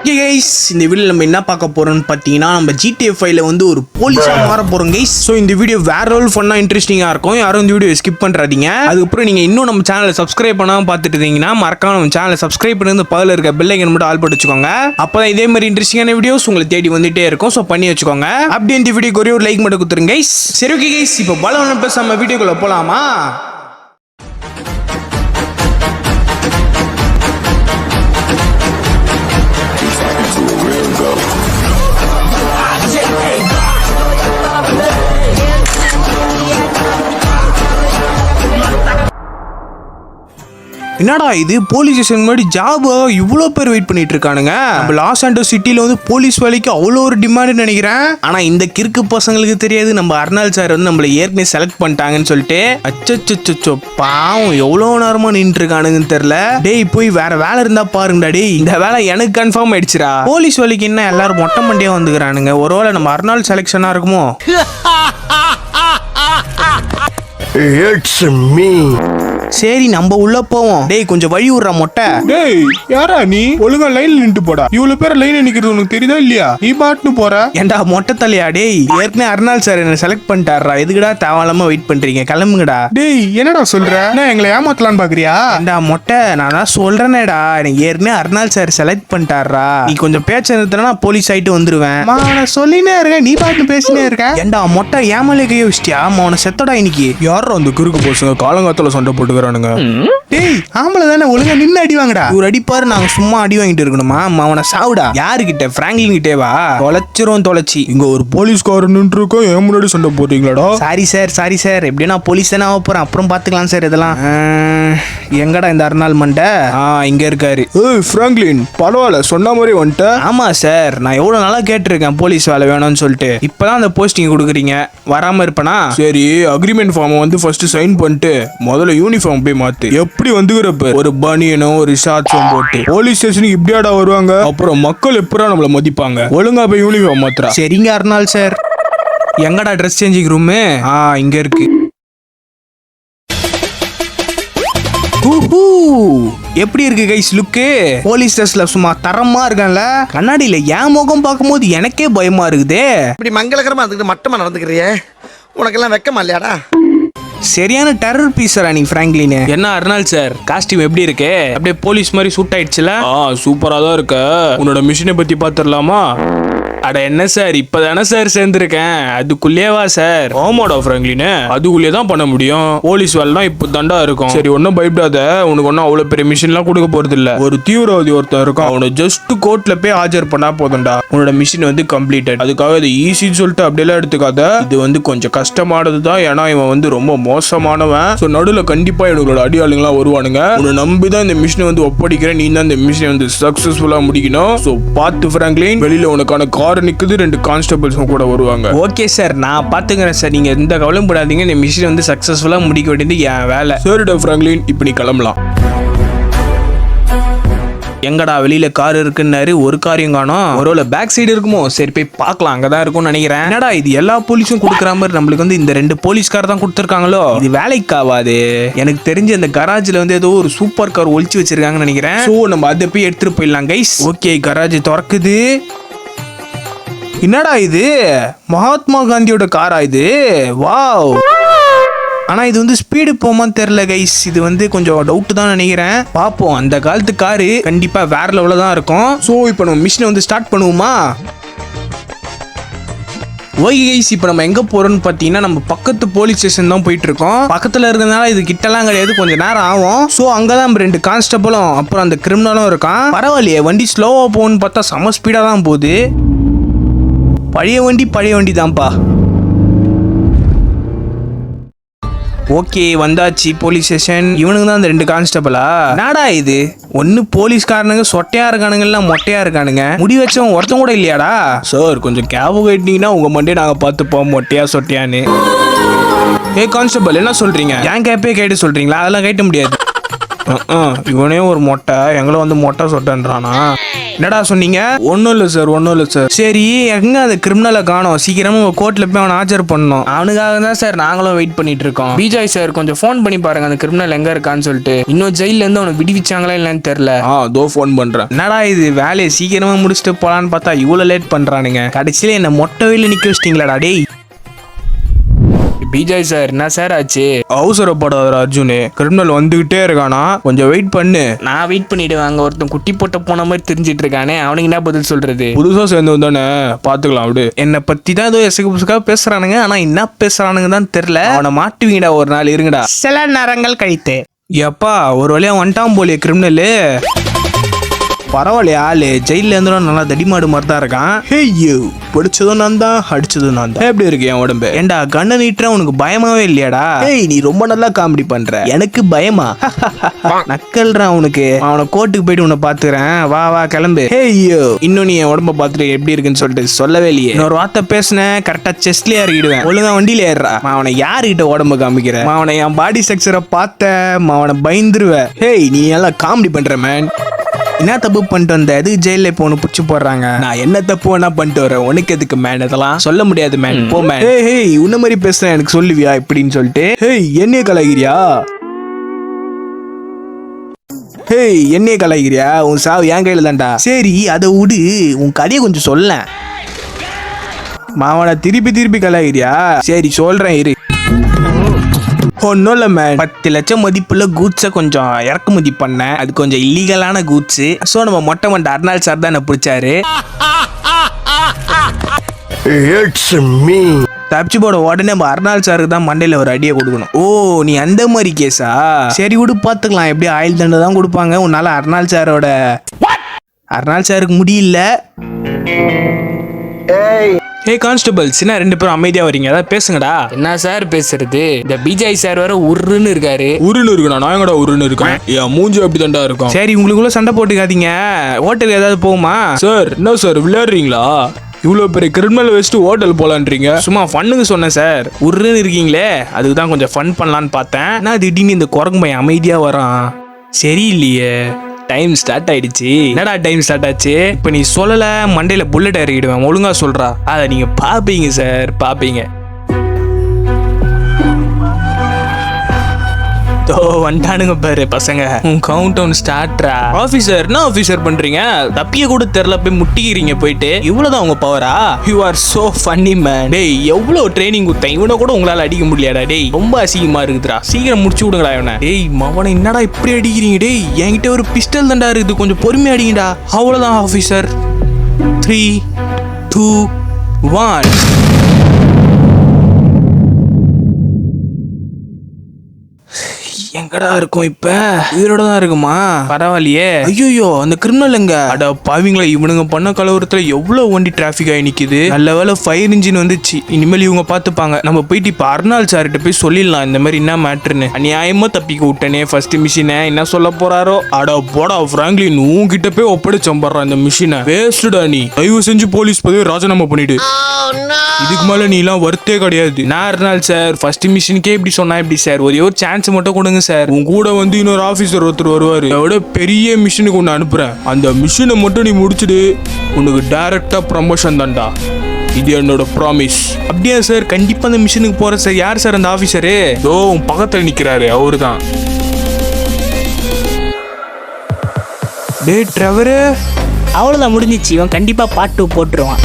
இந்த வீடியோ நம்ம என்ன பார்க்க போறோம்னு பார்த்தீங்கன்னா நம்ம GTA 5ல வந்து ஒரு போலீஸா மாற போறோம் கைஸ். ஸோ இந்த வீடியோ வேற ஒரு ஃபன்னா இன்ட்ரெஸ்டிங்கா இருக்கும். யாரும் இந்த வீடியோ ஸ்கிப் பண்றாதீங்க. அதுக்கப்புறம் நீங்க இன்னும் நம்ம சேனலை சப்ஸ்கிரைப் பண்ணாம பார்த்துட்டு இருந்தீங்கன்னா மறக்காம நம்ம சேனலை சப்ஸ்கிரைப் பண்ணி பக்கத்துல இருக்க பெல் ஐக்கன் மட்டும் ஆல் பண்ணி வச்சுக்கோங்க. அப்பதான் இதே மாதிரி இன்ட்ரெஸ்டிங்கான வீடியோஸ் உங்களை தேடி வந்துட்டே இருக்கும். ஸோ பண்ணி வச்சுக்கோங்க. அப்படியே இந்த வீடியோக்கு ஒரே ஒரு லைக் மட்டும் கொடுத்துருங்க கைஸ். சரி ஓகே கைஸ், இப்போ பலவன பேச நம்ம வீடியோக்குள்ள போலாமா? என்னடா இது போலீஸ் ஸ்டேஷன் முன்னாடி ஜாப் இவ்வளோ பேர் வெயிட் பண்ணிட்டு இருக்கானுங்க. நம்ம லாஸ் ஆண்டோஸ் சிட்டில வந்து போலீஸ் வேலைக்கு அவ்வளோ ஒரு டிமாண்ட் நினைக்கிறேன். ஆனா இந்த கிறுக்கு பசங்களுக்கு தெரியாது நம்ம அர்னால் சார் வந்து நம்மள ஏற்கனவே செலக்ட் பண்ணிட்டாங்கன்னு சொல்லிட்டு. அச்சோ பாவம் எவ்வளோ நேரமா நின்று இருக்கானுங்கன்னு தெரியல. டேய் போய் வேற வேலை இருந்தா பாருங்கடா. டேய் இந்த வேலை எனக்கு கன்ஃபார்ம் ஆயிடுச்சுடா. போலீஸ் வேலைக்கு என்ன எல்லாரும் மொட்டை மண்டியா வந்துக்கிறானுங்க. ஒருவேளை நம்ம அர்னால் செலக்ஷனா இருக்குமோ? It's me. சரி நம்ம உள்ள போவோம். டேய் கொஞ்சம் வழி விடுற மொட்டை. டேய் யாரா நீ? ஒழுங்கா லைன்ல நின்று போடா. இவ்வளவு பேர் லைன்ல நிக்கிறது உனக்கு தெரியுதா இல்லையா? நீ பாட்டுன்னு போற. ஏண்டா மொட்டை தலையா? டேய் ஏற்கனவே அர்னால் சார் என்ன செலக்ட் பண்ணிட்டாரா. எதுக்குடா தேவையில்லாம வெயிட் பண்றீங்க? கிளம்புங்கடா. டேய் என்னடா சொல்ற? என்ன எங்களை ஏமாத்தலான்னு பாக்குறியா? ஏண்டா மொட்டை நான் தான் சொல்றேனேடா, எனக்கு ஏற்கனவே அர்னால் சார் செலக்ட் பண்ணிட்டாரா. நீ கொஞ்சம் பேச்ச நிறுத்தினா போலீஸ் ஆயிட்டு வந்துருவேன். நான் சொல்லினே இருக்கேன், நீ பாட்டு பேசினே இருக்க. ஏண்டா மொட்டை ஏமாலே கைய வச்சிட்டியா? அவனை செத்தடா இன்னைக்கு. யாரும் அந்த குறுக்கு பசங்க காலங்காத்தால சண்டை போட்டுக்கிறானுங்க. டேய் ஆம்பளை தானே, ஒழுங்கா நின்று அடி வாங்கடா. ஒரு அடிப்பாரு நாங்க சும்மா அடி வாங்கிட்டு இருக்கணுமா? அவனை சாவுடா. யாருக்கிட்ட? பிராங்க்லின் கிட்டே வா. தொலைச்சிரும் தொலைச்சி. இங்க ஒரு போலீஸ்காரன் நின்று இருக்கோம், ஏன் முன்னாடி சண்டை போட்டீங்களாடா? சாரி சார் எப்படியும் நான் போலீஸ் தானே ஆக போறேன். அப்புறம் பாத்துக்கலாம் சார் இதெல்லாம். எங்கடா இந்த அர்னால் மண்டை? இங்க இருக்காரு. ஏய் பிராங்க்லின் பரவாயில்ல, சொன்ன மாதிரி வந்துட்ட. ஆமா சார், நான் எவ்வளவு நாளா கேட்டிருக்கேன் போலீஸ் வேலை வேணும்னு சொல்லிட்டு. இப்பதான் அந்த போஸ்டிங் கொடுக்குறீங்க, வராம இருப்பேனா? சரி அக்ரிமெண்ட் ஃபார்ம் வந்து ஃபர்ஸ்ட் சைன் பண்ணிட்டு முதல்ல யூனிஃபார்ம் போய் மாத்து. எப்படி வந்துக்கிறப்ப ஒரு பனியனும் ஒரு ஷார்ட்ஸும் போட்டு போலீஸ் ஸ்டேஷனுக்கு இப்படியாடா வருவாங்க? அப்புறம் மக்கள் எப்படா நம்மள மதிப்பாங்க? ஒழுங்கா போய் யூனிஃபார்ம் மாத்துறா. சரிங்க அர்னால் சார். எங்கடா ட்ரெஸ் சேஞ்சிங் ரூமு? இங்க இருக்கு. எப்படி இருக்கு கைஸ் லுக்கு? போலீஸ் ட்ரெஸ்ல சும்மா தரமா இருக்கான்ல. கண்ணாடியில என் முகம் பார்க்கும்போது எனக்கே பயமா இருக்குதே. இப்படி மங்களகரமா அதுக்கு மட்டமா நடந்துக்கிறியே, உனக்கெல்லாம் வெக்கமா இல்லையாடா? சரியான டெரர் பீஸரா நீ பிராங்க்லின். என்ன அர்னால் சார் காஸ்டியூம் எப்படி இருக்கு? அப்படியே போலீஸ் மாதிரி சூட் ஆயிடுச்சுல? சூப்பரா தான் இருக்க. உன்னோட மிஷினை பத்தி பாத்துடலாமா? அட என்ன சார் இப்பதானே சார் சேர்ந்திருக்கேன், அதுக்குள்ளேவா சார்? ஆமாடா பிராங்க்லின், அதுக்குள்ளே தான் பண்ண முடியும். போலீஸ் வேலைலாம் இப்போ தாண்டா இருக்கும். சரி ஒன்னும் பயப்படாத, உனக்கு ஒன்னும் அவ்வளவு பெரிய மிஷின்லாம் கொடுக்க போறது இல்ல. ஒரு தீவிரவாதி ஒருத்தன் இருக்கான், அவனை ஜஸ்ட் கோர்ட்ல போய் ஆஜர் பண்ணா போதும்டா, உன்னோட மிஷின் வந்து கம்ப்ளீட்டட். அதுக்காக இது ஈஸின்னு சொல்லிட்டு அப்படியெல்லாம் எடுத்துக்காத. இது வந்து கொஞ்சம் கஷ்டமானது தான், ஏன்னா இவன் வந்து ரொம்ப மோசமானவன். ஸோ நடுவில் கண்டிப்பா இவங்களோட அடியாளுங்களாம் வருவானுங்க. உன்னை நம்பி தான் இந்த மிஷினை வந்து ஒப்படைக்கிறேன். நீ தான் இந்த மிஷினை வந்து சக்சஸ்ஃபுல்லா முடிக்கணும். ஸோ பார்த்து பிராங்க்லின், வெளியில உனக்கான கார் நிக்குது, 2 கான்ஸ்டபிள்ஸும் கூட வருவாங்க. ஓகே சார் நான் பாத்துக்கிறேன் சார், நீங்க எந்த கவலையும் படாதீங்க. இந்த மிஷின் வந்து சக்சஸ்ஃபுல்லா முடிக்க வேண்டியது என் வேலை. சரிடா பிராங்க்லின், இப்போ நீ கிளம்பலாம். எங்கடா வெளியில கார் இருக்குன்னாரு, ஒரு காரையும் காணோம். ஒருவேளை பேக் சைடு இருக்குமோ? சரி போய் பார்க்கலாம், அங்கதான் இருக்கும்னு நினைக்கிறேன். என்னடா இது எல்லா போலீஸும் கொடுக்குற மாதிரி நம்மளுக்கு வந்து இந்த 2 போலீஸ்கார் தான் கொடுத்துருக்காங்களோ? இது வேலைக்கு ஆகாது. எனக்கு தெரிஞ்சு அந்த கராஜ்ல வந்து ஏதோ ஒரு சூப்பர் கார் ஒழிச்சு வச்சிருக்காங்கன்னு நினைக்கிறேன். ஸோ நம்ம அதை போய் எடுத்துட்டு போயிடலாம் கைஸ். ஓகே கராஜ் திறக்குது. என்னடா இது மகாத்மா காந்தியோட காரா இது? வாவ். ஆனா இது வந்து ஸ்பீடு போமான்னு தெரியல கைஸ். இது வந்து கொஞ்சம் டவுட் தான் நினைக்கிறேன். பாப்போம். அந்த காலத்து காரு கண்டிப்பா வேற லெவல்ல தான் இருக்கும். ஸோ இப்போ நம்ம மிஷினை வந்து ஸ்டார்ட் பண்ணுவோமா? ஓகே கைஸ், இப்போ நம்ம எங்க போறோம்னு பார்த்தீங்கன்னா நம்ம பக்கத்து போலீஸ் ஸ்டேஷன் தான் போயிட்டு இருக்கோம். பக்கத்துல இருக்கிறதுனால இது கிட்டலாம் கிடையாது, கொஞ்சம் நேரம் ஆகும். ஸோ அங்கதான் நம்ம 2 கான்ஸ்டபிளும் அப்புறம் அந்த கிரிமினலும் இருக்கான். பரவாயில்லையே, வண்டி ஸ்லோவா போகணும்னு பார்த்தா செம ஸ்பீடா தான் போகுது. பழைய வண்டி தான்ப்பா. ஓகே வந்தாச்சு போலீஸ் ஸ்டேஷன். இவனுக்கு தான் அந்த 2 கான்ஸ்டபிளா? நாடா இது ஒன்னு போலீஸ்காரனுங்க சொட்டையா இருக்கானுங்க, மொட்டையா இருக்கானுங்க. முடி வச்சவன் ஒருத்தன் கூட இல்லையாடா? சார் கொஞ்சம் கேப் கேட்டீங்கன்னா உங்க மண்டே நாங்க பார்த்துப்போம் மொட்டையா சொட்டையான்னு. கான்ஸ்டபிள் என்ன சொல்றீங்க? என் கேப்பே கேட்டு சொல்றீங்களா? அதெல்லாம் கேட்ட முடியாது. இவனே ஒரு மொட்டை எங்களை வந்து மொட்டை சொட்டன்றானா? என்னடா சொன்னீங்க? ஒன்றும் இல்லை சார், ஒன்றும் இல்லை சார். சரி, எங்க அந்த கிரிமினலை காணோம்? சீக்கிரமா உங்க கோர்ட்ல போய் அவனை ஆஜர் பண்ணணும். அவனுக்காக தான் சார் நாங்களும் வெயிட் பண்ணிட்டு இருக்கோம். பிஜாய் சார் கொஞ்சம் ஃபோன் பண்ணி பாருங்க அந்த கிரிமினல் எங்க இருக்கான்னு சொல்லிட்டு. இன்னும் ஜெயில இருந்து அவனை விடுவிச்சாங்களா இல்லன்னு தெரியல. தோ ஃபோன் பண்றேன். என்னடா இது, வேலையை சீக்கிரமா முடிச்சுட்டு போலான்னு பார்த்தா இவ்வளவு லேட் பண்றானுங்க. கடைசியில என்ன மொட்டை வெயில நிக்க வச்சிட்டீங்களாடா டேய். பிஜாய் சார் என்ன சார் ஆச்சு? அவசரப்படாத அர்ஜுனு, கிரிமினல் வந்துகிட்டே இருக்கானா, கொஞ்சம் வெயிட் பண்ணு. நான் வெயிட் பண்ணிடுவேன். அங்க ஒருத்தன் குட்டி போட்ட போன மாதிரி தெரிஞ்சிட்டு இருக்கானே, அவனுக்கு என்ன பதில் சொல்றது? புதுசா சேர்ந்து வந்தானே, பாத்துக்கலாம் விடு. என்னை பத்தி தான் ஏதோ எசகுப்புசுக்கா பேசுறானுங்க, ஆனா என்ன பேசுறானுங்க தான் தெரியல. அவனை மாட்டுவீங்கடா ஒரு நாள், இருங்கடா. சில நேரங்கள் கழித்து எப்பா ஒரு வழியா வந்துட்டான் போலிய கிரிமினலு. பரவாயில்லையா ஆளு, ஜெயில இருந்துடும் நல்லா தடிமாடு மாதிரி தான் இருக்கான். ஹேய்யோ, பிடிச்சதும் நான் தான், அடிச்சதும் நான் தான். எப்படி இருக்கு என் உடம்பு? ஏண்டா கண்ணை நீட்டுற, உனக்கு பயமாவே இல்லையாடா? ஏய், நீ ரொம்ப நல்லா காமெடி பண்ற. எனக்கு பயமா? நக்கல்றான் உனக்கு. அவனை கோர்ட்டுக்கு போயிட்டு உன்னை பாத்துக்கிறேன். வா வா கிளம்பு. ஹேய்யோ, இன்னும் நீ என் உடம்ப பாத்துட்டு எப்படி இருக்குன்னு சொல்லிட்டு சொல்லவே இல்லையே. இன்னொரு வார்த்தை பேசுனேன் கரெக்டா செஸ்ட்லயே இறக்கிடுவேன். ஒழுங்கா வண்டியில ஏறா. அவனை யாருகிட்ட உடம்பு காமிக்கிற? அவனை என் பாடி ஸ்ட்ரக்சரை பார்த்த அவனை பயந்துருவ. ஹேய், நீ நல்லா காமெடி பண்ற மேன். என்ன தப்பு பண்ணிட்டு வந்த? எதுக்கு ஜெயில இப்போ ஒன்று பிடிச்சி போடுறாங்க? நான் என்ன தப்பு வேணா பண்ணிட்டு வரேன், உனக்கு எதுக்கு மேன்? இதெல்லாம் சொல்ல முடியாது மேன், போ மேன். ஹேய், உன்ன மாதிரி பேசுறேன் எனக்கு சொல்லுவியா இப்படின்னு சொல்லிட்டு? ஹேய், என்னைய கலாய்கிறியா? ஹேய், என்னைய கலாய்கிறியா? உன் சாவு என் கையில தான்டா. சரி, அதை விடு, உன் கதையை கொஞ்சம் சொல்ல. மாவனை திருப்பி திருப்பி கலாய்கிறியா? சரி சொல்றேன் இரு. ஒன்றும் இல்லை மேன், 10 லட்சம் மதிப்புள்ள கூட்ஸை கொஞ்சம் இறக்குமதி பண்ணேன். அது கொஞ்சம் இல்லீகலான கூட்ஸு. ஸோ நம்ம மொட்டை மண்டை அர்னால் சார் தான் என்ன பிடிச்சாரு. தப்பிச்சு போட உடனே நம்ம அர்னால் சாருக்கு தான் மண்டையில் ஒரு அடியை கொடுக்கணும். ஓ, நீ அந்த மாதிரி கேஸா? சரி விடு, பார்த்துக்கலாம். எப்படி ஆயில் தண்டை தான் கொடுப்பாங்க. உன்னால அர்னால் சாருக்கு முடியல. ஏய் கான்ஸ்டபிள்ஸ், என்ன 2 பேரும் அமைதியா வரீங்க? ஏதாவது பேசுங்கடா. என்ன சார் பேசுறது? இந்த பிஜாய் சார் வேற உருன்னு இருக்காரு. உருன்னு இருக்குண்ணா, நான் எங்கடா உருன்னு இருக்கேன்? என் மூஞ்சி அப்படி தாண்டா இருக்கும். சரி, உங்களுக்குள்ள சண்டை போட்டுக்காதீங்க. ஹோட்டல் ஏதாவது போகுமா? சார், என்ன சார் விளையாடுறீங்களா? இவ்வளோ பெரிய கிரிமினல் வச்சுட்டு ஹோட்டல் போலான்றீங்க? சும்மா ஃபன்னுக்கு சொன்னேன் சார். உருன்னு இருக்கீங்களே, அதுக்கு தான் கொஞ்சம் ஃபன் பண்ணலான்னு பார்த்தேன். நான் திடீர்னு இந்த குரங்கு பையன் அமைதியா வரான். சரி இல்லையே. டைம் ஸ்டார்ட் ஆயிடுச்சு. என்னடா டைம் ஸ்டார்ட் ஆச்சு? இப்ப நீ சொல்லல, மண்டையில புல்லட் இறக்கிடுவேன். ஒழுங்கா சொல்றா. அதை நீங்க பாப்பீங்க சார், பாப்பீங்க. வந்துட்டானுங்க பாரு பசங்க. உன் கவுண்ட் டவுன் ஸ்டார்ட்ரா. ஆபீசர், என்ன ஆபீசர் பண்றீங்க? தப்பிய கூட தெரியல, போய் முட்டிக்கிறீங்க போயிட்டு. இவ்வளவுதான் உங்க பவரா? You are so funny man. டேய், எவ்வளவு ட்ரைனிங் கொடுத்தேன், இவனை கூட உங்களால அடிக்க முடியலடா. டேய், ரொம்ப அசிங்கமா இருக்குதுடா. சீக்கிரம் முடிச்சு விடுங்கடா இவனை. டேய் மவனை, என்னடா இப்படி அடிக்கிறீங்க? டேய், என்கிட்ட ஒரு பிஸ்டல் தண்டா இருக்குது, கொஞ்சம் பொறுமையா அடிங்கடா. அவ்வளவுதான் ஆபீசர். 3, 2, 1. எங்கடா இருக்கும் இப்ப? உயிரோட தான் இருக்குமா? பரவாயில்லையே. ஐயோ, அந்த கிரிமினல் எங்க? அட பாவிங்களா, இவனுங்க பண்ண கலவரத்துல எவ்வளவு வண்டி டிராபிக் ஆகி நிக்குது. நல்ல வேலை ஃபயர் இன்ஜின் வந்துச்சு. இனிமேல் இவங்க பாத்துப்பாங்க. நம்ம போயிட்டு இப்ப அர்னால் சார்கிட்ட போய் சொல்லிடலாம் இந்த மாதிரி என்ன மேட்ருன்னு. அநியாயமா தப்பிக்க விட்டனே ஃபர்ஸ்ட் மிஷினை. என்ன சொல்ல போறாரோ? அட போடா பிராங்க்லின், உன்கிட்ட போய் ஒப்படைச்சம்படுறான் இந்த மிஷினை. வேஸ்டுடா நீ. தயவு செஞ்சு போலீஸ் பதவி ராஜினாமா பண்ணிடு. இதுக்கு மேல நீ எல்லாம் வர்த்தே கிடையாது. நான் அர்னால் சார், ஃபர்ஸ்ட் மிஷினுக்கே இப்படி சொன்னா எப்படி சார்? ஒரே ஒரு சான்ஸ் மட்டும் கொடுங்க சார். உன் கூட வந்து இன்னொரு ஆபீசர் ஒருத்தர் வருவாரு. அதோட பெரிய மிஷினுக்கு ஒன்று அனுப்புறேன். அந்த மிஷினை மட்டும் நீ முடிச்சுடு, உனக்கு டைரக்டா ப்ரமோஷன் தான்டா. இது என்னோட ப்ராமிஸ். அப்படியா சார்? கண்டிப்பா அந்த மிஷினுக்கு போறேன் சார். யார் சார் அந்த ஆபீசரு? ஓ, உன் பக்கத்துல நிக்கிறாரு, அவரு தான். டேய் டிரைவரு, அவ்வளோதான் முடிஞ்சிச்சு. இவன் கண்டிப்பாக பாட்டு போட்டுருவான்.